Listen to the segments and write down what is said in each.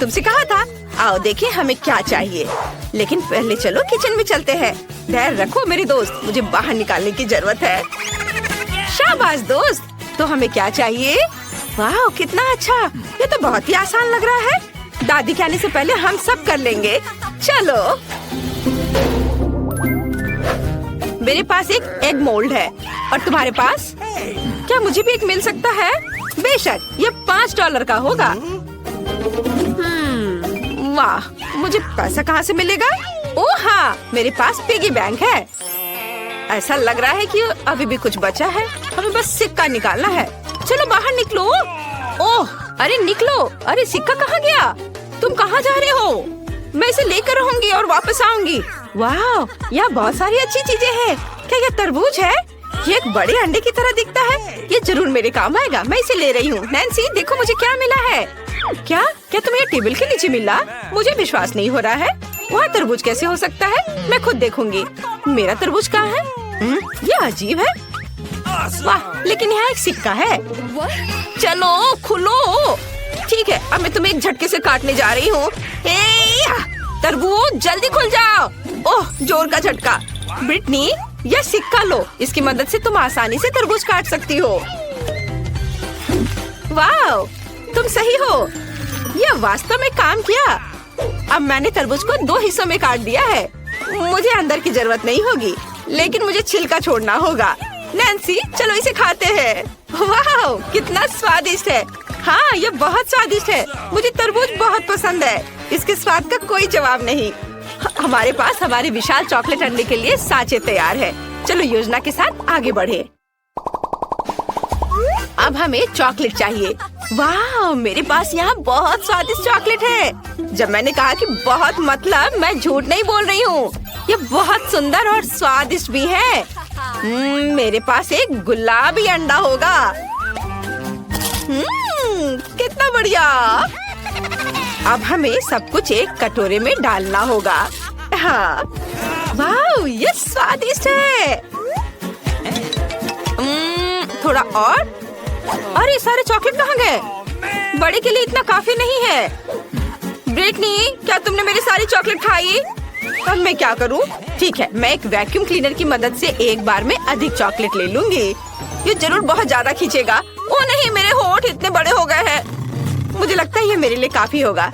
तुमसे कहा था। आओ देखिए हमें क्या चाहिए, लेकिन पहले चलो किचन में चलते हैं। धैर्य रखो मेरी दोस्त, मुझे बाहर निकालने की जरूरत है। शाबाश दोस्त, तो हमें क्या चाहिए? वाह कितना अच्छा, ये तो बहुत ही आसान लग रहा है। दादी के आने से पहले हम सब कर लेंगे। चलो, मेरे पास एक एग मोल्ड है और तुम्हारे पास? क्या मुझे भी एक मिल सकता है? बेशक, ये $5 का होगा। वाह, मुझे पैसा कहाँ से मिलेगा? ओह हाँ, मेरे पास पिगी बैंक है। ऐसा लग रहा है कि अभी भी कुछ बचा है, हमें बस सिक्का निकालना है। चलो बाहर निकलो। ओह अरे निकलो, अरे सिक्का कहाँ गया? तुम कहाँ जा रहे हो? मैं इसे लेकर रहूंगी और वापस आऊंगी। वाह, यहाँ बहुत सारी अच्छी चीजें हैं। क्या ये तरबूज है? ये एक बड़े अंडे की तरह दिखता है, ये जरूर मेरे काम आएगा। मैं इसे ले रही हूँ। नैन्सी देखो मुझे क्या मिला है। क्या क्या तुम्हें ये टेबल के नीचे मिला? मुझे विश्वास नहीं हो रहा है। वहाँ तरबूज कैसे हो सकता है? मैं खुद देखूंगी। मेरा तरबूज कहाँ है? ये अजीब है। वाह, लेकिन यहाँ एक सिक्का है। चलो खुलो। ठीक है, अब मैं तुम्हें एक झटके से काटने जा रही हूँ। तरबूज जल्दी खुल जाओ। ओह जोर का झटका। ब्रिटनी, यह सिक्का लो, इसकी मदद से तुम आसानी से तरबूज काट सकती हो। वाह, तुम सही हो, यह वास्तव में काम किया। अब मैंने तरबूज को 2 हिस्सों में काट दिया है। मुझे अंदर की जरूरत नहीं होगी, लेकिन मुझे छिलका छोड़ना होगा। नैन्सी चलो इसे खाते हैं। वाह कितना स्वादिष्ट है। हाँ ये बहुत स्वादिष्ट है, मुझे तरबूज बहुत पसंद है। इसके स्वाद का कोई जवाब नहीं। हमारे पास हमारे विशाल चॉकलेट अंडे के लिए सांचे तैयार है। चलो योजना के साथ आगे बढ़े। अब हमें चॉकलेट चाहिए। वाह, मेरे पास यहाँ बहुत स्वादिष्ट चॉकलेट है। जब मैंने कहा कि बहुत, मतलब मैं झूठ नहीं बोल रही हूँ। ये बहुत सुंदर और स्वादिष्ट भी है। मेरे पास एक गुलाबी अंडा होगा। कितना बढ़िया। अब हमें सब कुछ एक कटोरे में डालना होगा। हाँ, वाह ये स्वादिष्ट है। थोड़ा और। अरे सारे चॉकलेट कहाँ गए? बड़े के लिए इतना काफी नहीं है। ब्रिटनी, क्या तुमने मेरी सारी चॉकलेट खाई? अब मैं क्या करूँ? ठीक है, मैं एक वैक्यूम क्लीनर की मदद से एक बार में अधिक चॉकलेट ले लूंगी। ये जरूर बहुत ज्यादा खींचेगा। ओ नहीं, मेरे होंठ इतने बड़े हो गए हैं। मुझे लगता है ये मेरे लिए काफी होगा।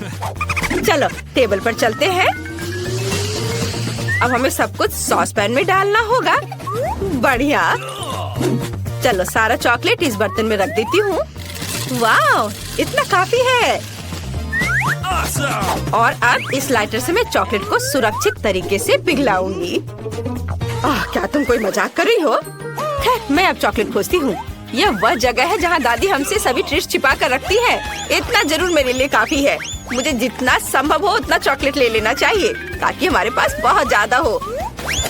चलो टेबल पर चलते हैं। अब हमें सब कुछ सॉस पैन में डालना होगा। बढ़िया। चलो सारा चॉकलेट इस बर्तन में रख देती हूँ। वाह इतना काफी है। और अब इस लाइटर से मैं चॉकलेट को सुरक्षित तरीके से पिघलाऊंगी। क्या तुम कोई मजाक कर रही हो? खैर मैं अब चॉकलेट खोजती हूँ। यह वह जगह है जहाँ दादी हमसे सभी ट्रीट्स छिपा कर रखती है। इतना जरूर मेरे लिए काफी है। मुझे जितना संभव हो उतना चॉकलेट ले लेना चाहिए ताकि हमारे पास बहुत ज्यादा हो।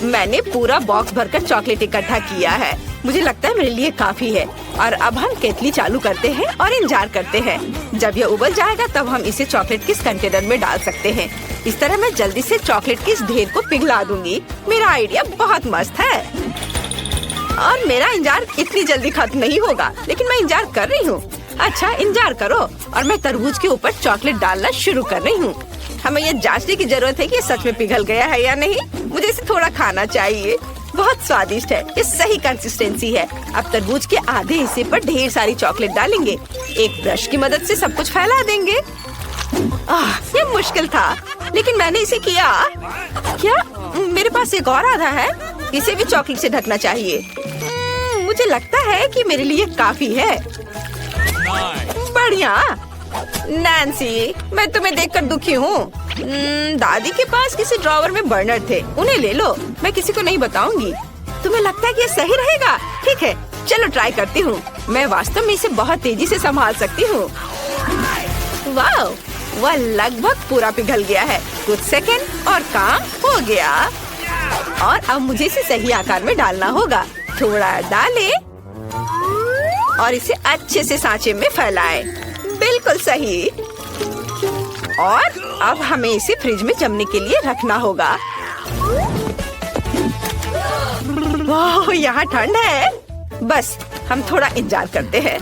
मैंने पूरा बॉक्स भरकर चॉकलेट इकट्ठा किया है। मुझे लगता है मेरे लिए काफी है। और अब हम केतली चालू करते हैं और इंतजार करते हैं। जब यह उबल जाएगा तब हम इसे चॉकलेट के इस कंटेनर में डाल सकते हैं। इस तरह मैं जल्दी से चॉकलेट के इस ढेर को पिघला दूंगी। मेरा आइडिया बहुत मस्त है और मेरा इंतजार इतनी जल्दी खत्म नहीं होगा, लेकिन मैं इंतजार कर रही हूँ। अच्छा इंतजार करो। और मैं तरबूज के ऊपर चॉकलेट डालना शुरू कर रही हूँ। हमें यह जांचने की जरूरत है कि ये सच में पिघल गया है या नहीं। मुझे इसे थोड़ा खाना चाहिए। बहुत स्वादिष्ट है, ये सही कंसिस्टेंसी है। अब तरबूज के आधे हिस्से पर ढेर सारी चॉकलेट डालेंगे। एक ब्रश की मदद से सब कुछ फैला देंगे। ये मुश्किल था, लेकिन मैंने इसे किया। क्या मेरे पास एक और आधा है? इसे भी चॉकलेट से ढकना चाहिए। मुझे लगता है कि मेरे लिए काफी है। बढ़िया। नैन्सी, मैं तुम्हें देखकर दुखी हूँ। दादी के पास किसी ड्रॉवर में बर्नर थे, उन्हें ले लो। मैं किसी को नहीं बताऊंगी। तुम्हें लगता है कि ये सही रहेगा? ठीक है, चलो ट्राई करती हूँ। मैं वास्तव में इसे बहुत तेजी से संभाल सकती हूँ। वाह, वह लगभग पूरा पिघल गया है। कुछ सेकंड और काम हो गया। और अब मुझे इसे सही आकार में डालना होगा। थोड़ा डालें और इसे अच्छे से सांचे में फैलाएं। बिल्कुल सही। और अब हमें इसे फ्रिज में जमने के लिए रखना होगा। वाह, यहाँ ठंड है। बस हम थोड़ा इंतजार करते हैं।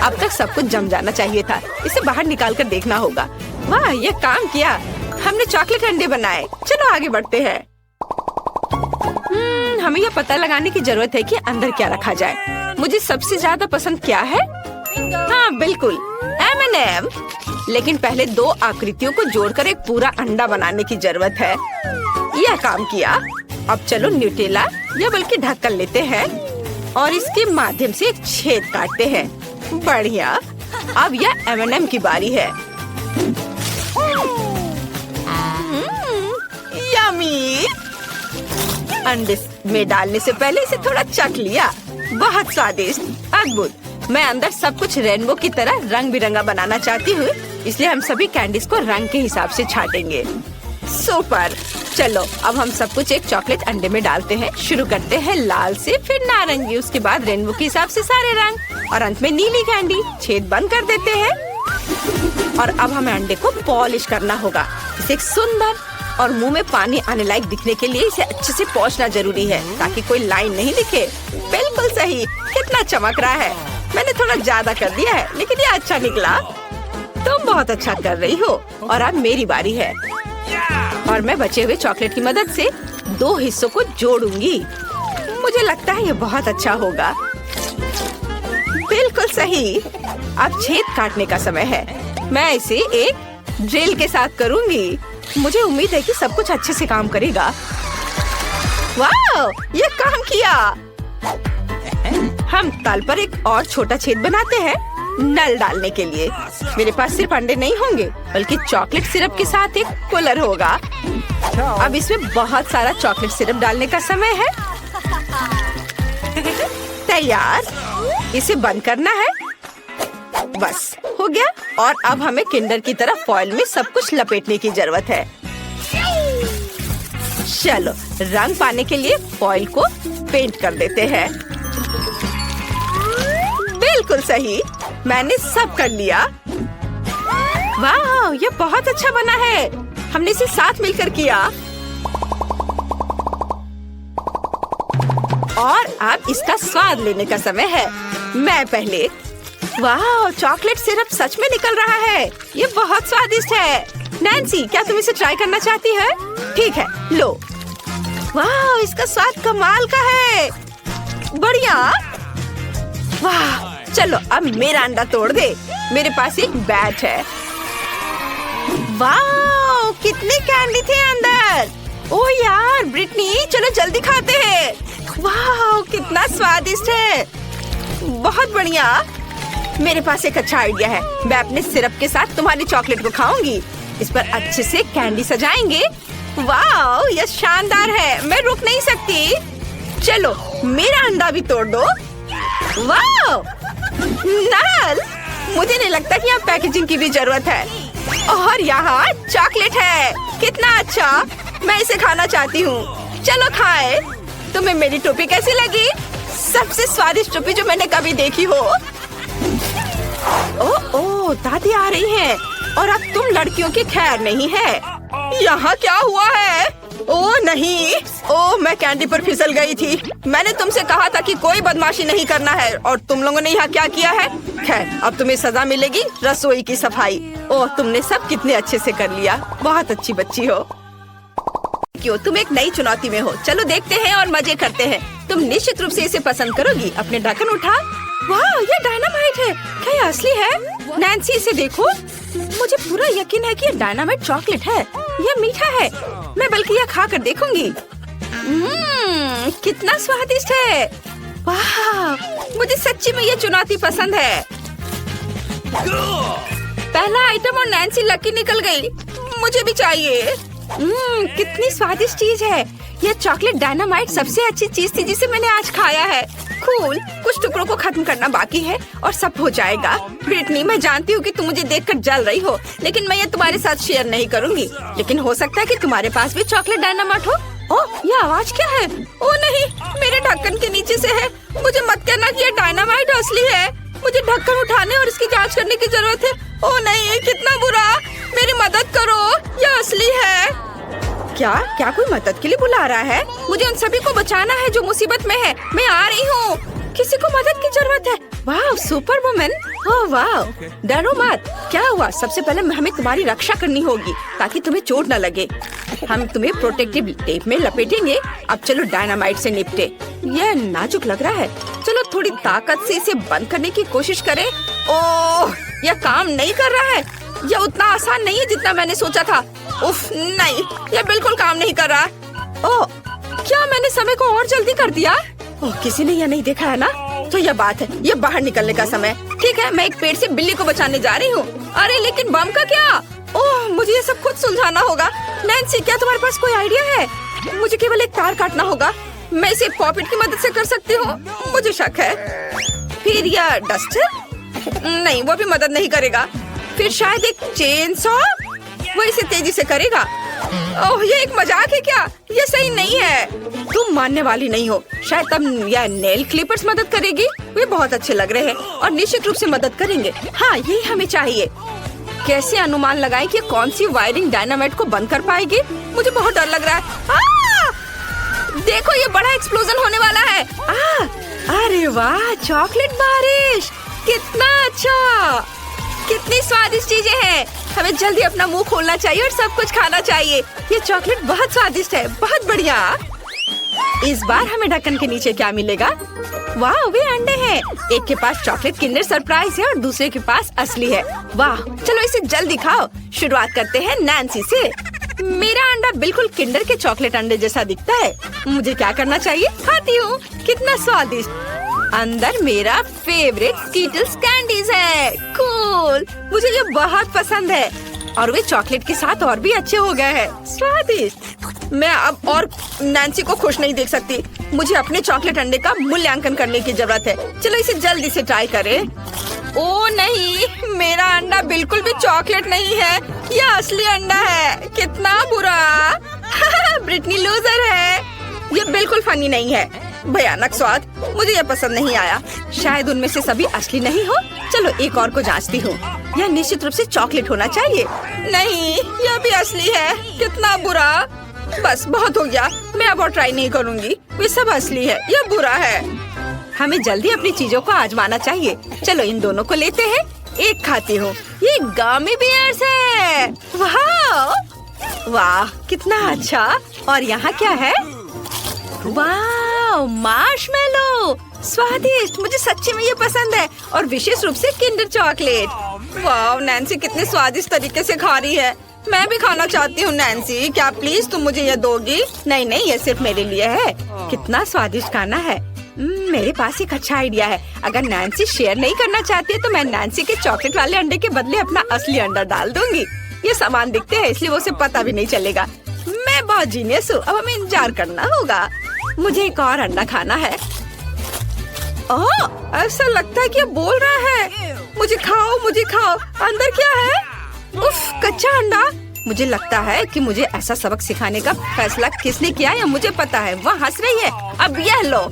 अब तक सब कुछ जम जाना चाहिए था। इसे बाहर निकाल कर देखना होगा। वाह, ये काम किया। हमने चॉकलेट अंडे बनाए। चलो आगे बढ़ते हैं। हमें यह पता लगाने की जरूरत है कि अंदर क्या रखा जाए। मुझे सबसे ज्यादा पसंद क्या है? हाँ बिल्कुल, M&M। लेकिन पहले 2 आकृतियों को जोड़कर एक पूरा अंडा बनाने की जरूरत है। यह काम किया। अब चलो न्यूटेला या बल्कि ढक्कन लेते हैं और इसके माध्यम से एक छेद काटते हैं। बढ़िया। अब यह M&M की बारी है। यम्मी। अंडे में डालने से पहले इसे थोड़ा चख लिया। बहुत स्वादिष्ट, अद्भुत। मैं अंदर सब कुछ रेनबो की तरह रंग बिरंगा बनाना चाहती हूँ, इसलिए हम सभी कैंडीज को रंग के हिसाब से छाटेंगे। सुपर। चलो अब हम सब कुछ एक चॉकलेट अंडे में डालते हैं। शुरू करते हैं लाल से, फिर नारंगी, उसके बाद रेनबो के हिसाब से सारे रंग और अंत में नीली कैंडी। छेद बंद कर देते हैं और अब हमें अंडे को पॉलिश करना होगा। इसे एक सुंदर और मुंह में पानी आने लायक दिखने के लिए इसे अच्छे से पोंछना जरूरी है ताकि कोई लाइन नहीं दिखे। बिल्कुल सही। कितना चमक रहा है। मैंने थोड़ा ज्यादा कर दिया है लेकिन ये अच्छा निकला। तुम बहुत अच्छा कर रही हो। और अब मेरी बारी है और मैं बचे हुए चॉकलेट की मदद से 2 हिस्सों को जोड़ूंगी। मुझे लगता है ये बहुत अच्छा होगा। बिल्कुल सही। अब छेद काटने का समय है। मैं इसे एक ड्रिल के साथ करूंगी। मुझे उम्मीद है कि सब कुछ अच्छे से काम करेगा। वाह, ये काम किया। हम तल पर एक और छोटा छेद बनाते हैं नल डालने के लिए। मेरे पास सिर्फ अंडे नहीं होंगे बल्कि चॉकलेट सिरप के साथ एक कूलर होगा। अब इसमें बहुत सारा चॉकलेट सिरप डालने का समय है। तैयार। इसे बंद करना है। बस हो गया। और अब हमें किंडर की तरह फॉइल में सब कुछ लपेटने की जरूरत है। चलो रंग पाने के लिए फॉइल को पेंट कर देते हैं। बिल्कुल सही। मैंने सब कर लिया। वाह, ये बहुत अच्छा बना है। हमने इसे साथ मिलकर किया। और अब इसका स्वाद लेने का समय है। मैं पहले। वाह, चॉकलेट सिरप सच में निकल रहा है। ये बहुत स्वादिष्ट है। नैन्सी, क्या तुम इसे ट्राई करना चाहती है? ठीक है, लो। वाह, इसका स्वाद कमाल का है। बढ़िया। वाह, चलो अब मेरा अंडा तोड़ दे। मेरे पास एक बैट है। वाह, कितनी कैंडी थे अंदर। ओह यार ब्रिटनी, चलो जल्दी खाते हैं। वाह, कितना स्वादिष्ट है। बहुत बढ़िया। मेरे पास एक अच्छा आइडिया है। मैं अपने सिरप के साथ तुम्हारी चॉकलेट को खाऊंगी। इस पर अच्छे से कैंडी सजाएंगे। वाह, यह शानदार है। मैं रुक नहीं सकती। चलो मेरा अंडा भी तोड़ दो। वाह, नल, मुझे नहीं लगता कि यहाँ पैकेजिंग की भी जरूरत है। और यहाँ चॉकलेट है। कितना अच्छा। मैं इसे खाना चाहती हूँ। चलो खाए। तुम्हें मेरी टोपी कैसी लगी? सबसे स्वादिष्ट टोपी जो मैंने कभी देखी हो। ओह, दादी आ रही है। और अब तुम लड़कियों की खैर नहीं है। यहाँ क्या हुआ है? ओह नहीं। ओह, मैं कैंडी पर फिसल गई थी। मैंने तुमसे कहा था कि कोई बदमाशी नहीं करना है और तुम लोगों ने यहाँ क्या किया है? खैर, अब तुम्हें सजा मिलेगी। रसोई की सफाई। ओह, तुमने सब कितने अच्छे से कर लिया। बहुत अच्छी बच्ची हो। क्यों, तुम एक नई चुनौती में हो। चलो देखते हैं और मजे करते हैं। तुम निश्चित रूप से इसे पसंद करोगी। अपने ढक्कन उठा। वाह, ये डायनामाइट है। क्या ये असली है? नैन्सी, इसे देखो। मुझे पूरा यकीन है कि ये डायनामाइट चॉकलेट है। यह मीठा है। मैं बल्कि यह खा कर देखूंगी। कितना स्वादिष्ट है। वाह, मुझे सच्ची में ये चुनौती पसंद है। पहला आइटम और नैन्सी लकी निकल गई। मुझे भी चाहिए। कितनी स्वादिष्ट चीज है। यह चॉकलेट डायनामाइट सबसे अच्छी चीज थी जिसे मैंने आज खाया है। कूल। कुछ टुकड़ों को खत्म करना बाकी है और सब हो जाएगा। ब्रिटनी, मैं जानती हूँ कि तुम मुझे देखकर जल रही हो, लेकिन मैं ये तुम्हारे साथ शेयर नहीं करूँगी। लेकिन हो सकता है कि तुम्हारे पास भी चॉकलेट डायनामाइट हो। ओह, ये आवाज क्या है? ओह नहीं, मेरे ढक्कन के नीचे से है। मुझे मत कहना कि ये डायनामाइट असली है। मुझे ढक्कन उठाने और इसकी जांच करने की जरूरत है। ओह नहीं, कितना बुरा। मेरी मदद करो, यह असली है। क्या कोई मदद के लिए बुला रहा है? मुझे उन सभी को बचाना है जो मुसीबत में है। मैं आ रही हूँ। किसी को मदद की जरूरत है। वाह सुपर वुमन। ओह वाह, डरो मत। क्या हुआ? सबसे पहले हमें तुम्हारी रक्षा करनी होगी ताकि तुम्हें चोट न लगे। हम तुम्हें प्रोटेक्टिव टेप में लपेटेंगे। अब चलो डायनामाइट से निपटे। यह नाजुक लग रहा है। चलो थोड़ी ताकत से इसे बंद करने की कोशिश करें। ओह, यह काम नहीं कर रहा है। यह उतना आसान नहीं है जितना मैंने सोचा था। उफ, नहीं, यह बिल्कुल काम नहीं कर रहा। ओह, क्या मैंने समय को और जल्दी कर दिया? ओह, किसी ने यह नहीं देखा है ना? तो यह बात है, यह बाहर निकलने का समय। ठीक है, मैं एक पेड़ से बिल्ली को बचाने जा रही हूँ। अरे लेकिन बम का क्या? ओह, मुझे ये सब खुद सुलझाना होगा। नैन्सी, क्या तुम्हारे पास कोई आइडिया है? मुझे केवल एक तार काटना होगा। मैं इसे पॉकेट की मदद से कर सकती हूँ। मुझे शक है। फिर यह डस्टर? नहीं, वो भी मदद नहीं करेगा। फिर शायद एक चेन सॉ? वो इसे तेजी से करेगा। ओह, ये एक मजाक है क्या? ये सही नहीं है। तुम मानने वाली नहीं हो। शायद तब यह नेल क्लिपर्स मदद करेगी। वे बहुत अच्छे लग रहे हैं और निश्चित रूप से मदद करेंगे। हाँ, यही हमें चाहिए। कैसे अनुमान लगाएं कि कौन सी वायरिंग डायनामाइट को बंद कर पाएगी? मुझे बहुत डर लग रहा है। देखो, ये बड़ा एक्सप्लोजन होने वाला है। अरे वाह, चॉकलेट बारिश, कितना अच्छा। कितनी स्वादिष्ट चीजें हैं। हमें जल्दी अपना मुंह खोलना चाहिए और सब कुछ खाना चाहिए। ये चॉकलेट बहुत स्वादिष्ट है। बहुत बढ़िया। इस बार हमें ढक्कन के नीचे क्या मिलेगा? वाह, वे अंडे हैं। एक के पास चॉकलेट किंडर सरप्राइज है और दूसरे के पास असली है। वाह, चलो इसे जल्दी खाओ। शुरुआत करते हैं नैन्सी से। मेरा अंडा बिल्कुल किंडर के चॉकलेट अंडे जैसा दिखता है। मुझे क्या करना चाहिए? खाती हूँ। कितना स्वादिष्ट। अंदर मेरा फेवरेट स्कीटल्स कैंडीज है। कूल, मुझे ये बहुत पसंद है और वे चॉकलेट के साथ और भी अच्छे हो गए हैं। स्वादिष्ट। मैं अब और नैन्सी को खुश नहीं देख सकती। मुझे अपने चॉकलेट अंडे का मूल्यांकन करने की जरूरत है। चलो इसे जल्दी से ट्राई करें। ओ नहीं, मेरा अंडा बिल्कुल भी चॉकलेट नहीं है। यह असली अंडा है। कितना बुरा। ब्रिटनी लूजर है। ये बिल्कुल फनी नहीं है। भयानक स्वाद, मुझे यह पसंद नहीं आया। शायद उनमें से सभी असली नहीं हो। चलो एक और को जांचती हूँ। यह निश्चित रूप से चॉकलेट होना चाहिए। नहीं, यह भी असली है। कितना बुरा। बस बहुत हो गया। मैं अब और ट्राई नहीं करूँगी। वे सब असली है। यह बुरा है। हमें जल्दी अपनी चीजों को आजमाना चाहिए। चलो इन दोनों को लेते हैं। एक खाती हूँ। ये गमी बियर्स है। वाह वाह, कितना अच्छा। और यहाँ क्या है? वाह, मार्शमेलो, स्वादिष्ट। मुझे सच्ची में ये पसंद है और विशेष रूप से किंडर चॉकलेट। वाह, नैन्सी कितने स्वादिष्ट तरीके से खा रही है। मैं भी खाना चाहती हूँ। नैन्सी, क्या प्लीज तुम मुझे ये दोगी? नहीं नहीं, ये सिर्फ मेरे लिए है। कितना स्वादिष्ट खाना है। मेरे पास एक अच्छा आइडिया है। अगर नैन्सी शेयर नहीं करना चाहती है तो मैं नैन्सी के चॉकलेट वाले अंडे के बदले अपना असली अंडा डाल दूंगी। ये समान दिखते हैं इसलिए उसे पता भी नहीं चलेगा। मैं बहुत जीनियस हूँ। अब हमें इंतजार करना होगा। मुझे एक और अंडा खाना है। ओह, ऐसा लगता है कि ये बोल रहा है। मुझे खाओ, मुझे खाओ। अंदर क्या है? उफ, कच्चा अंडा। मुझे लगता है कि मुझे ऐसा सबक सिखाने का फैसला किसने किया है मुझे पता है। वह हंस रही है। अब यह लो।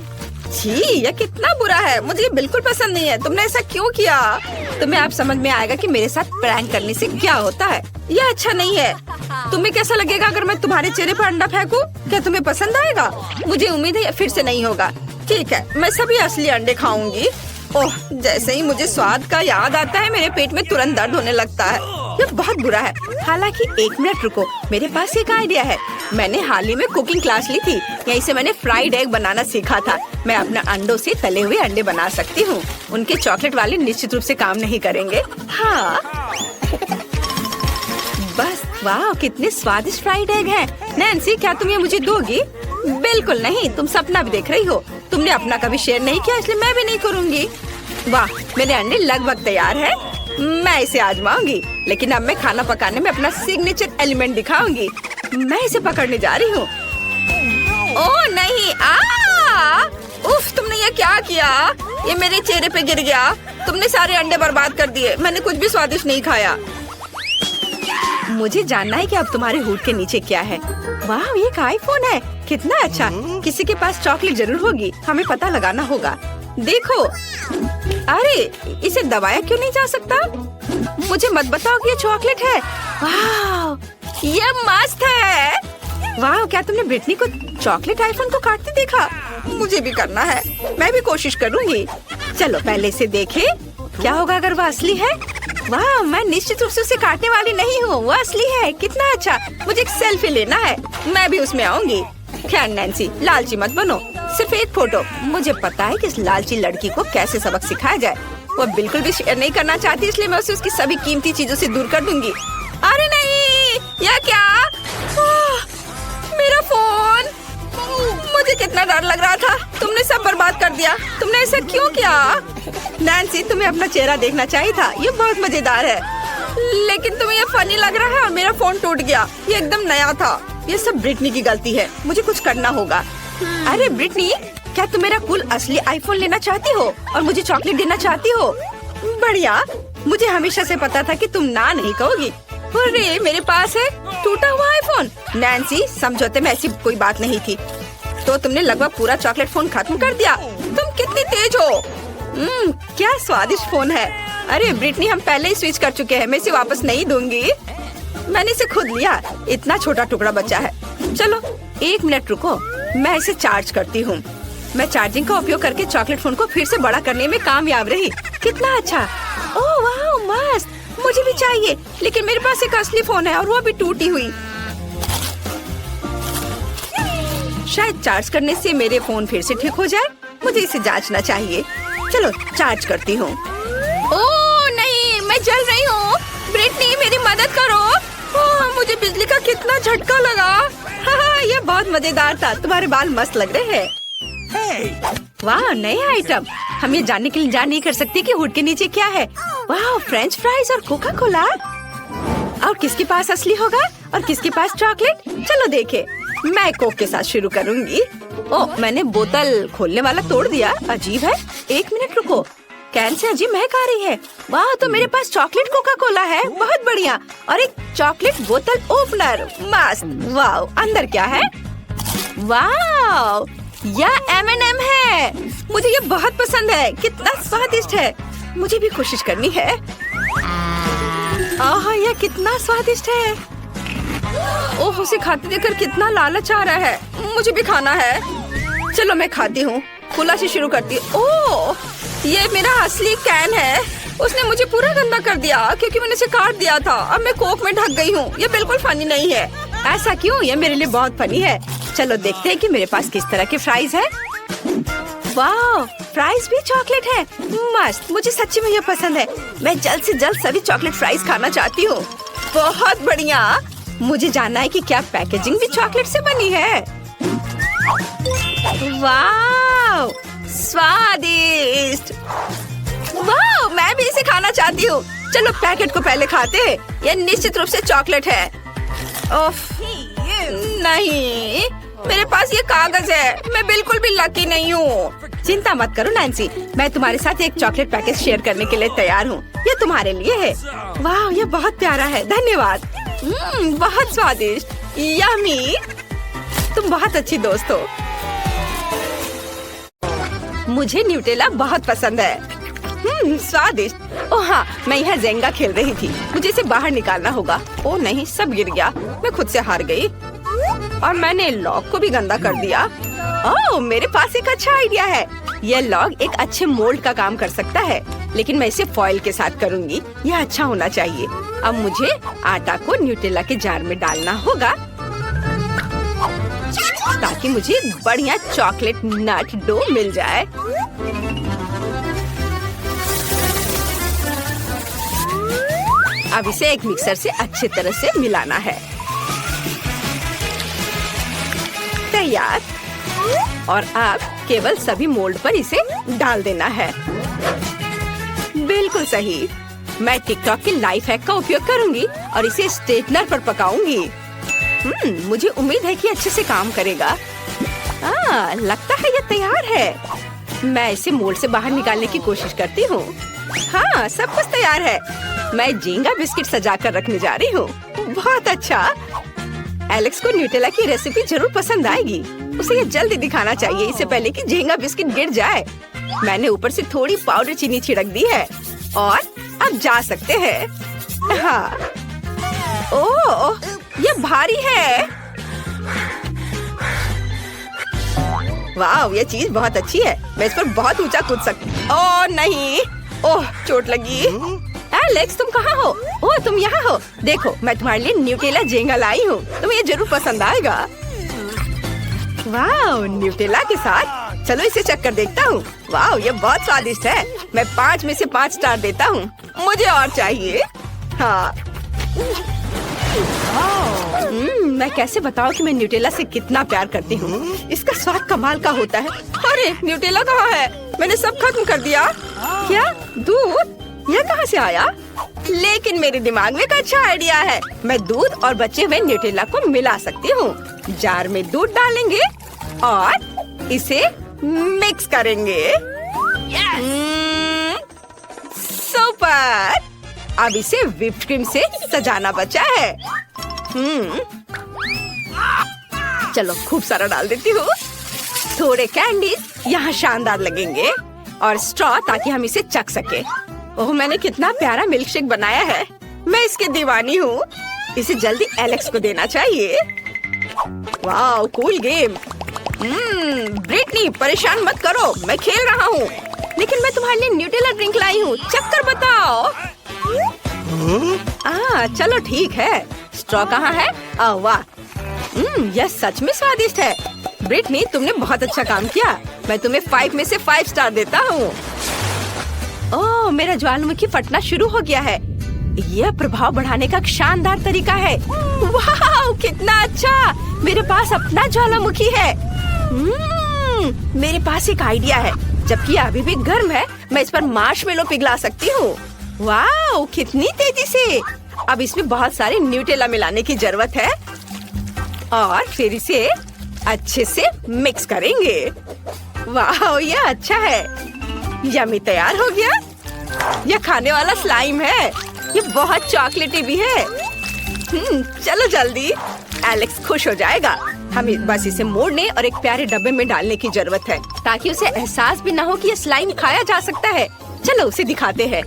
छी, यह कितना बुरा है। मुझे ये बिल्कुल पसंद नहीं है। तुमने ऐसा क्यों किया? तुम्हें अब समझ में आएगा कि मेरे साथ प्रैंक करने से क्या होता है। यह अच्छा नहीं है। तुम्हें कैसा लगेगा अगर मैं तुम्हारे चेहरे पर अंडा फेंकूं? क्या तुम्हें पसंद आएगा? मुझे उम्मीद है फिर से नहीं होगा। ठीक है, मैं सभी असली अंडे खाऊंगी। ओह, जैसे ही मुझे स्वाद का याद आता है मेरे पेट में तुरंत दर्द होने लगता है। यह बहुत बुरा है। हालांकि एक मिनट रुको, मेरे पास एक आइडिया है। मैंने हाल ही में कुकिंग क्लास ली थी। यहीं से मैंने फ्राइड एग बनाना सीखा था। मैं अपने अंडों से तले हुए अंडे बना सकती हूँ। उनके चॉकलेट वाले निश्चित रूप से काम नहीं करेंगे। हाँ, बस। वाह, कितने स्वादिष्ट फ्राइड एग हैं। नैन्सी, क्या तुम ये मुझे दोगी? बिल्कुल नहीं, तुम सपना भी देख रही हो। तुमने अपना कभी शेयर नहीं किया इसलिए मैं भी नहीं करूँगी। वाह, मेरे अंडे लगभग तैयार है। मैं इसे आजमाऊंगी, लेकिन अब मैं खाना पकाने में अपना सिग्नेचर एलिमेंट दिखाऊंगी। मैं इसे पकड़ने जा रही हूँ। ओह नहीं, उफ, तुमने ये क्या किया? ये मेरे चेहरे पे गिर गया। तुमने सारे अंडे बर्बाद कर दिए। मैंने कुछ भी स्वादिष्ट नहीं खाया। मुझे जानना है कि अब तुम्हारे हुड के नीचे क्या है। वाह, ये एक आईफोन है। कितना अच्छा। किसी के पास चॉकलेट जरूर होगी। हमें पता लगाना होगा। देखो, अरे इसे दबाया क्यों नहीं जा सकता? मुझे मत बताओ कि ये चॉकलेट है। वाह, ये मस्त है। वाह, क्या तुमने ब्रिटनी को चॉकलेट आईफोन को काटते देखा? मुझे भी करना है। मैं भी कोशिश करूंगी। चलो पहले इसे देखे, क्या होगा अगर वो असली है। वाह, मैं निश्चित रूप से उसे काटने वाली नहीं हूँ, वो असली है। कितना अच्छा, मुझे एक सेल्फी लेना है, मैं भी उसमें आऊंगी। खैर नैन्सी, लालची मत बनो, सिर्फ एक फोटो। मुझे पता है कि इस लालची लड़की को कैसे सबक सिखाया जाए। वो बिल्कुल भी शेयर नहीं करना चाहती, इसलिए मैं उसे उसकी सभी कीमती चीजों से दूर कर दूंगी। अरे नहीं, यह क्या? मेरा फोन! मुझे कितना डर लग रहा था, तुमने सब बर्बाद कर दिया। तुमने ऐसा क्यों किया? नैन्सी, तुम्हें अपना चेहरा देखना चाहिए था, ये बहुत मजेदार है। लेकिन तुम्हें ये फनी लग रहा है और मेरा फोन टूट गया, ये एकदम नया था। ये सब ब्रिटनी की गलती है, मुझे कुछ करना होगा। अरे ब्रिटनी, क्या तुम मेरा कूल असली आईफोन लेना चाहती हो और मुझे चॉकलेट देना चाहती हो? बढ़िया, मुझे हमेशा से पता था कि तुम ना नहीं कहोगी। अरे मेरे पास है टूटा हुआ आईफोन। नैन्सी, समझौते में ऐसी कोई बात नहीं थी। तो तुमने लगभग पूरा चॉकलेट फोन खत्म कर दिया। तुम कितनी तेज हो। क्या स्वादिष्ट फोन है। अरे ब्रिटनी, हम पहले ही स्विच कर चुके हैं, मैं इसे वापस नहीं दूंगी। मैंने इसे खुद लिया, इतना छोटा टुकड़ा बचा है। चलो 1 मिनट रुको, मैं इसे चार्ज करती हूँ। मैं चार्जिंग का उपयोग करके चॉकलेट फोन को फिर से बड़ा करने में कामयाब रही। कितना अच्छा। ओह वाह, मस्त, मुझे भी चाहिए। लेकिन मेरे पास एक असली फोन है और वो भी टूटी हुई। शायद चार्ज करने से मेरे फोन फिर से ठीक हो जाए। मुझे इसे जांचना चाहिए। चलो चार्ज करती हूँ। ओह नहीं, मैं जल रही हूँ। ब्रिटनी, मेरी मदद करो। ओह, मुझे बिजली का कितना झटका लगा। हाँ, ये बहुत मजेदार था। तुम्हारे बाल मस्त लग रहे हैं। वाह, नए आइटम। हम ये जानने के लिए इंतजार नहीं कर सकते कि हुड के नीचे क्या है। वाह, फ्रेंच फ्राइज और कोका कोला। और किसके पास असली होगा और किसके पास चॉकलेट? चलो देखे। मैं कोक के साथ शुरू करूंगी। ओह, मैंने बोतल खोलने वाला तोड़ दिया। अजीब है। 1 मिनट रुको, कैन से अजीब महक आ रही है। वाह, तो मेरे पास चॉकलेट कोका कोला है। बहुत बढ़िया। और एक चॉकलेट बोतल ओपनर। मस्त। वाह, अंदर क्या है? वाह, यह M&M है। मुझे ये बहुत पसंद है। कितना स्वादिष्ट है। मुझे भी कोशिश करनी है। आह, यह कितना स्वादिष्ट है। ओह, उसे खाते देखकर कितना लालच आ रहा है। मुझे भी खाना है। चलो मैं खाती हूँ। कोला से शुरू करती हूँ। ओह, ये मेरा असली कैन है। उसने मुझे पूरा गंदा कर दिया क्योंकि मैंने इसे काट दिया था। अब मैं कोक में ढक गई हूँ। ये बिल्कुल फनी नहीं है। ऐसा क्यों? ये मेरे लिए बहुत फनी है। चलो देखते हैं कि मेरे पास किस तरह के फ्राइज है। वाह, फ्राइज भी चॉकलेट है। मस्त, मुझे सच्ची में ये पसंद है। मैं जल्द से जल्द सभी चॉकलेट फ्राइज खाना चाहती हूँ। बहुत बढ़िया। मुझे जानना है कि क्या पैकेजिंग भी चॉकलेट से बनी है। वाह, स्वादिष्ट। वाह, मैं भी इसे खाना चाहती हूँ। चलो पैकेट को पहले खाते हैं। यह निश्चित रूप से चॉकलेट है। ओफ, नहीं, मेरे पास ये कागज है। मैं बिल्कुल भी लकी नहीं हूँ। चिंता मत करो नैन्सी, मैं तुम्हारे साथ एक चॉकलेट पैकेज शेयर करने के लिए तैयार हूँ। ये तुम्हारे लिए है। वाह, ये बहुत प्यारा है। धन्यवाद। बहुत स्वादिष्ट। यम्मी, तुम बहुत अच्छी दोस्त हो। मुझे न्यूटेला बहुत पसंद है। स्वादिष्ट। ओह हाँ, मैं यहाँ जेंगा खेल रही थी। मुझे इसे बाहर निकालना होगा। ओह नहीं, सब गिर गया। मैं खुद से हार गई और मैंने लॉक को भी गंदा कर दिया। ओह, मेरे पास एक अच्छा आइडिया है। यह लॉग एक अच्छे मोल्ड का काम कर सकता है, लेकिन मैं इसे फॉइल के साथ करूँगी। यह अच्छा होना चाहिए। अब मुझे आटा को न्यूटेला के जार में डालना होगा ताकि मुझे बढ़िया चॉकलेट नट डो मिल जाए। अब इसे एक मिक्सर से अच्छी तरह से मिलाना है। तैयार। और अब केवल सभी मोल्ड पर इसे डाल देना है। बिल्कुल सही। मैं टिकटॉक के लाइफ हैक का उपयोग करूंगी और इसे स्ट्रेटनर पर पकाऊंगी। मुझे उम्मीद है कि अच्छे से काम करेगा। लगता है ये तैयार है। मैं इसे मोल्ड से बाहर निकालने की कोशिश करती हूँ। हाँ, सब कुछ तैयार है। मैं झींगा बिस्किट सजा कर रखने जा रही हूँ। बहुत अच्छा। एलेक्स को न्यूटेला की रेसिपी जरूर पसंद आएगी। उसे ये जल्दी दिखाना चाहिए, इससे पहले कि झींगा बिस्किट गिर जाए। मैंने ऊपर से थोड़ी पाउडर चीनी छिड़क दी है और अब जा सकते हैं। हाँ। ओह, ये भारी है। वाह, ये चीज बहुत अच्छी है। मैं इस पर बहुत ऊंचा कूद सकती। ओह नहीं, ओह चोट लगी। एलेक्स तुम कहाँ हो? ओह तुम यहाँ हो। देखो मैं तुम्हारे लिए न्यूटेला जेंगा लाई हूँ, तुम्हें ये जरूर पसंद आएगा। वाह, न्यूटेला के साथ। चलो इसे चक्कर देखता हूँ। वाह, ये बहुत स्वादिष्ट है। मैं 5 में से 5 स्टार देता हूँ। मुझे और चाहिए। हाँ। मैं कैसे बताऊं कि मैं न्यूटेला से कितना प्यार करती हूँ। इसका स्वाद कमाल का होता है। अरे न्यूटेला कहाँ है? मैंने सब खत्म कर दिया। क्या दूध? यह कहाँ से आया? लेकिन मेरे दिमाग में एक अच्छा आइडिया है। मैं दूध और बचे हुए न्यूटेला को मिला सकती हूँ। जार में दूध डालेंगे और इसे मिक्स करेंगे। सुपर! अब इसे व्हिप्ड क्रीम से सजाना बचा है। चलो खूब सारा डाल देती हूँ। थोड़े कैंडीज यहाँ शानदार लगेंगे और स्ट्रॉ ताकि हम इसे चख सके। ओह मैंने कितना प्यारा मिल्क शेक बनाया है। मैं इसकी दीवानी हूँ। इसे जल्दी एलेक्स को देना चाहिए। वाह कूल गेम। ब्रिटनी परेशान मत करो, मैं खेल रहा हूँ। लेकिन मैं तुम्हारे लिए न्यूटेला ड्रिंक लाई हूँ, चक्कर बताओ। चलो ठीक है। स्ट्रॉ कहाँ है? वाह, यह सच में स्वादिष्ट है। ब्रिटनी तुमने बहुत अच्छा काम किया। मैं तुम्हें 5 में से 5 स्टार देता हूँ। ओह मेरा ज्वालामुखी फटना शुरू हो गया है। यह प्रभाव बढ़ाने का शानदार तरीका है। वाह कितना अच्छा, मेरे पास अपना ज्वालामुखी है। मेरे पास एक आइडिया है। जबकि अभी भी गर्म है, मैं इस पर मार्शमेलो पिघला सकती हूँ। वाह कितनी तेजी से। अब इसमें बहुत सारे न्यूटेला मिलाने की जरूरत है और फिर इसे अच्छे से मिक्स करेंगे। वाह ये अच्छा है। यम्मी तैयार हो गया। यह खाने वाला स्लाइम है। ये बहुत चॉकलेटी भी है। चलो जल्दी, एलेक्स खुश हो जाएगा। हमें बस इसे मोड़ने और एक प्यारे डब्बे में डालने की जरूरत है ताकि उसे एहसास भी ना हो कि ये स्लाइम खाया जा सकता है। चलो उसे दिखाते हैं।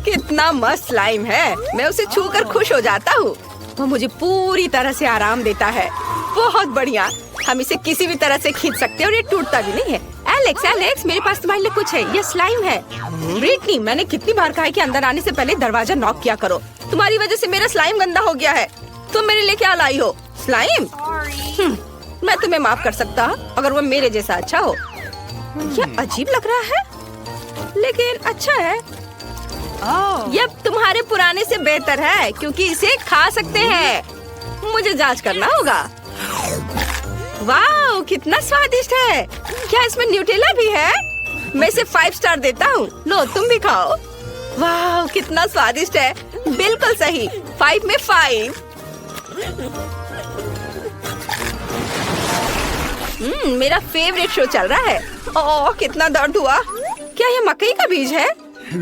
कितना मस्त स्लाइम है। मैं उसे छूकर खुश हो जाता हूँ। वो मुझे पूरी तरह से आराम देता है। बहुत बढ़िया। हम इसे किसी भी तरह से खींच सकते हैं और ये टूटता भी नहीं है। एलेक्स मेरे पास तुम्हारे लिए कुछ है। ये स्लाइम है। ब्रिटनी मैंने कितनी बार कहा है कि अंदर आने से पहले दरवाजा नॉक किया करो। तुम्हारी वजह से मेरा स्लाइम गंदा हो गया है। तुम मेरे लिए क्या लाई हो? स्लाइम? मैं तुम्हें माफ कर सकता हूँ अगर वो मेरे जैसा अच्छा हो। यह अजीब लग रहा है लेकिन अच्छा है। यह तुम्हारे पुराने से बेहतर है क्योंकि इसे खा सकते हैं। मुझे जांच करना होगा। वाह कितना स्वादिष्ट है। क्या इसमें न्यूटेला भी है? मैं इसे 5 स्टार देता हूँ। लो तुम भी खाओ। वाह कितना स्वादिष्ट है। बिल्कुल सही, 5 में 5। मेरा फेवरेट शो चल रहा है। ओह कितना दर्द हुआ। क्या यह मकई का बीज है?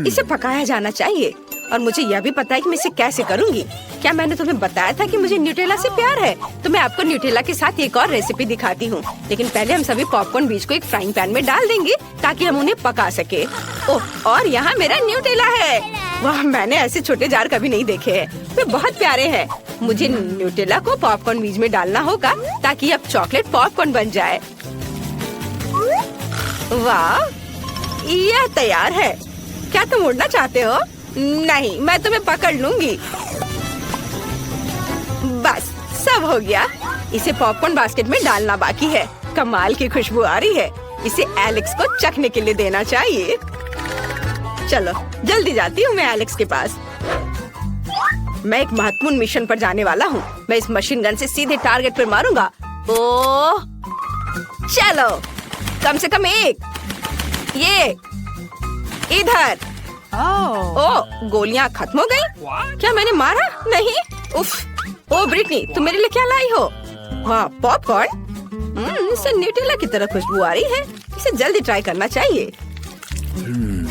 इसे पकाया जाना चाहिए और मुझे यह भी पता है कि मैं इसे कैसे करूँगी। क्या मैंने तुम्हें बताया था कि मुझे न्यूटेला से प्यार है? तो मैं आपको न्यूटेला के साथ एक और रेसिपी दिखाती हूँ। लेकिन पहले हम सभी पॉपकॉर्न बीज को एक फ्राइंग पैन में डाल देंगे ताकि हम उन्हें पका सके। ओह और यहाँ मेरा न्यूटेला है। वाह मैंने ऐसे छोटे जार कभी नहीं देखे हैं। वे बहुत प्यारे हैं। मुझे न्यूटेला को पॉपकॉर्न बीज में डालना होगा ताकि अब चॉकलेट पॉपकॉर्न बन जाए। वाह यह तैयार है। क्या तुम उड़ना चाहते हो? नहीं, मैं तुम्हें पकड़ लूंगी। बस सब हो गया। इसे पॉपकॉर्न बास्केट में डालना बाकी है। कमाल की खुशबू आ रही है। इसे एलेक्स को चखने के लिए देना चाहिए। चलो जल्दी जाती हूँ मैं एलेक्स के पास। मैं एक महत्वपूर्ण मिशन पर जाने वाला हूँ। मैं इस मशीन गन से सीधे टारगेट पर मारूंगा। ओह चलो कम से कम एक। ये इधर। ओह गोलियां खत्म हो गई। क्या मैंने मारा? नहीं। उफ। ओ ब्रिटनी तुम मेरे लिए क्या लाई हो? वाह पॉपकॉर्न। इससे न्यूटेला की तरह खुशबू आ रही है। इसे जल्दी ट्राई करना चाहिए।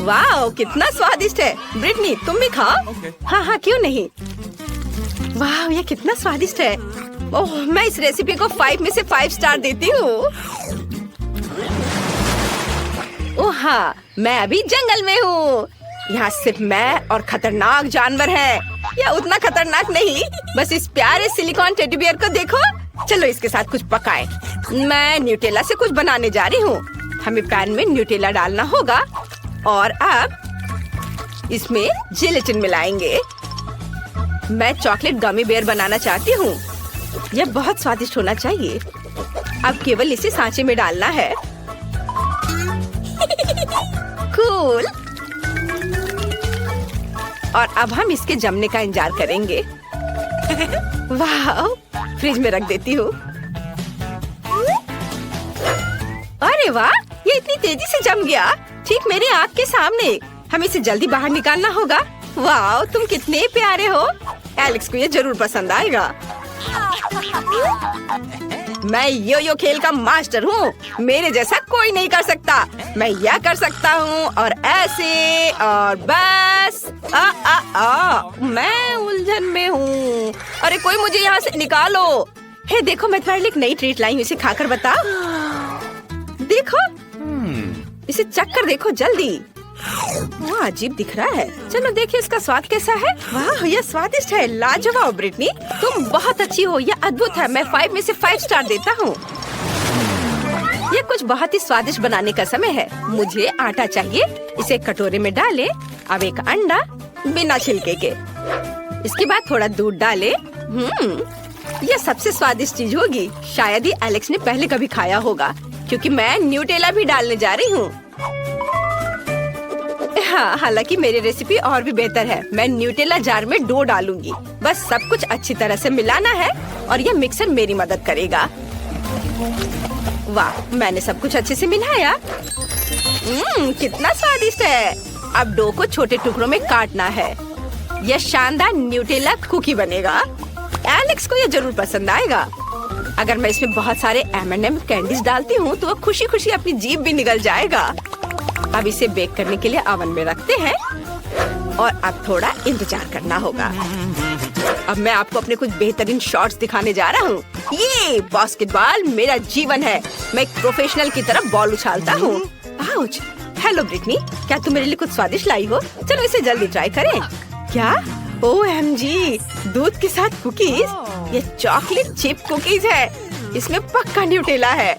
वाह कितना स्वादिष्ट है। ब्रिटनी तुम भी खाओ। हाँ क्यों नहीं। वाह ये कितना स्वादिष्ट है। ओह मैं इस रेसिपी को 5 में से 5 स्टार देती हूँ। ओह हाँ मैं अभी जंगल में हूँ। यहाँ सिर्फ मैं और खतरनाक जानवर हैं। या उतना खतरनाक नहीं। बस इस प्यारे सिलिकॉन टेडी बियर को देखो। चलो इसके साथ कुछ पकाएं। मैं न्यूटेला से कुछ बनाने जा रही हूँ। हमें पैन में न्यूटेला डालना होगा और अब इसमें जेलेटिन मिलाएंगे। मैं चॉकलेट गमी बेयर बनाना चाहती हूँ। यह बहुत स्वादिष्ट होना चाहिए। अब केवल इसे सांचे में डालना है। कूल। और अब हम इसके जमने का इंतजार करेंगे। वाह, फ्रिज में रख देती हूँ। अरे वाह, ये इतनी तेजी से जम गया, ठीक मेरी आँख के सामने। हमें इसे जल्दी बाहर निकालना होगा। वाह, तुम कितने प्यारे हो। एलेक्स को ये जरूर पसंद आएगा। मैं यो खेल का मास्टर हूँ। मेरे जैसा कोई नहीं कर सकता। मैं यह कर सकता हूँ और ऐसे और बस। मैं उलझन में हूँ। अरे कोई मुझे यहाँ से निकालो। हे देखो, मैं तुम्हारे लिए एक नई ट्रीट लाई हूँ। इसे खाकर बता। देखो, इसे चक्कर देखो जल्दी। वो अजीब दिख रहा है। चलो देखिए इसका स्वाद कैसा है। वाह, यह स्वादिष्ट है। लाजवाब ब्रिटनी, तुम बहुत अच्छी हो। यह अद्भुत है। मैं 5 में से 5 स्टार देता हूँ। यह कुछ बहुत ही स्वादिष्ट बनाने का समय है। मुझे आटा चाहिए। इसे कटोरे में डालें। अब एक अंडा बिना छिलके के। इसके बाद थोड़ा दूध डालें। यह सबसे स्वादिष्ट चीज होगी। शायद ही एलेक्स ने पहले कभी खाया होगा, क्योंकि मैं न्यूटेला भी डालने जा रही हूँ। हाँ, हालांकि मेरी रेसिपी और भी बेहतर है। मैं न्यूटेला जार में डो डालूंगी। बस सब कुछ अच्छी तरह से मिलाना है और यह मिक्सर मेरी मदद करेगा। वाह, मैंने सब कुछ अच्छे से मिलाया। कितना स्वादिष्ट है। अब डो को छोटे टुकड़ों में काटना है। यह शानदार न्यूटेला कुकी बनेगा। एलेक्स को यह जरूर पसंद आएगा। अगर मैं इसमें बहुत सारे M&M कैंडीज डालती हूँ तो वह खुशी खुशी अपनी जीभ भी निगल जाएगा। अब इसे बेक करने के लिए ओवन में रखते हैं और अब थोड़ा इंतजार करना होगा। अब मैं आपको अपने कुछ बेहतरीन शॉट्स दिखाने जा रहा हूँ। ये बास्केटबॉल मेरा जीवन है। मैं एक प्रोफेशनल की तरह बॉल उछालता हूँ। आउच। हेलो ब्रिटनी, क्या तुम मेरे लिए कुछ स्वादिष्ट लाई हो? चलो इसे जल्दी ट्राई करें। क्या? OMG, दूध के साथ कुकीज। ये चॉकलेट चिप कुकीज है। इसमें पक्का न्यूटेला है।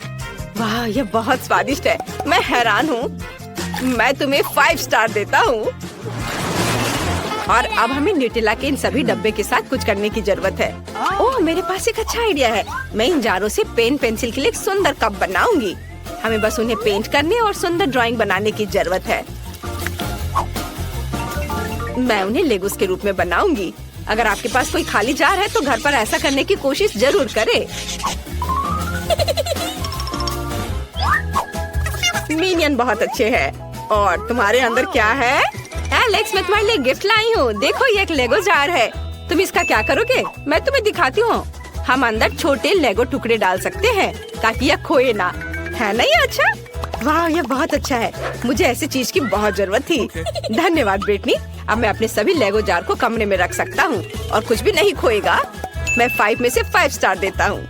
वाह, ये बहुत स्वादिष्ट है। मैं हैरान हूँ। मैं तुम्हें 5 स्टार देता हूँ। और अब हमें न्यूटेला के इन सभी डब्बे के साथ कुछ करने की जरूरत है। ओह, मेरे पास एक अच्छा आइडिया है। मैं इन जारों से पेन पेंसिल के लिए एक सुंदर कप बनाऊंगी। हमें बस उन्हें पेंट करने और सुंदर ड्राइंग बनाने की जरूरत है। मैं उन्हें लेगोस के रूप में बनाऊंगी। अगर आपके पास कोई खाली जार है तो घर पर ऐसा करने की कोशिश जरूर करें। मिनियन बहुत अच्छे हैं। और तुम्हारे अंदर क्या है? एलेक्स, मैं तुम्हारे लिए गिफ्ट लाई हूँ। देखो, ये एक लेगो जार है। तुम इसका क्या करोगे? मैं तुम्हें दिखाती हूँ। हम अंदर छोटे लेगो टुकड़े डाल सकते हैं ताकि यह खोए ना। है ना ये अच्छा? वाह, यह बहुत अच्छा है। मुझे ऐसी चीज की बहुत जरूरत थी। धन्यवाद ब्रिटनी। अब मैं अपने सभी लेगो जार को कमरे में रख सकता हूँ और कुछ भी नहीं खोएगा। मैं 5 में से 5 स्टार देता हूँ।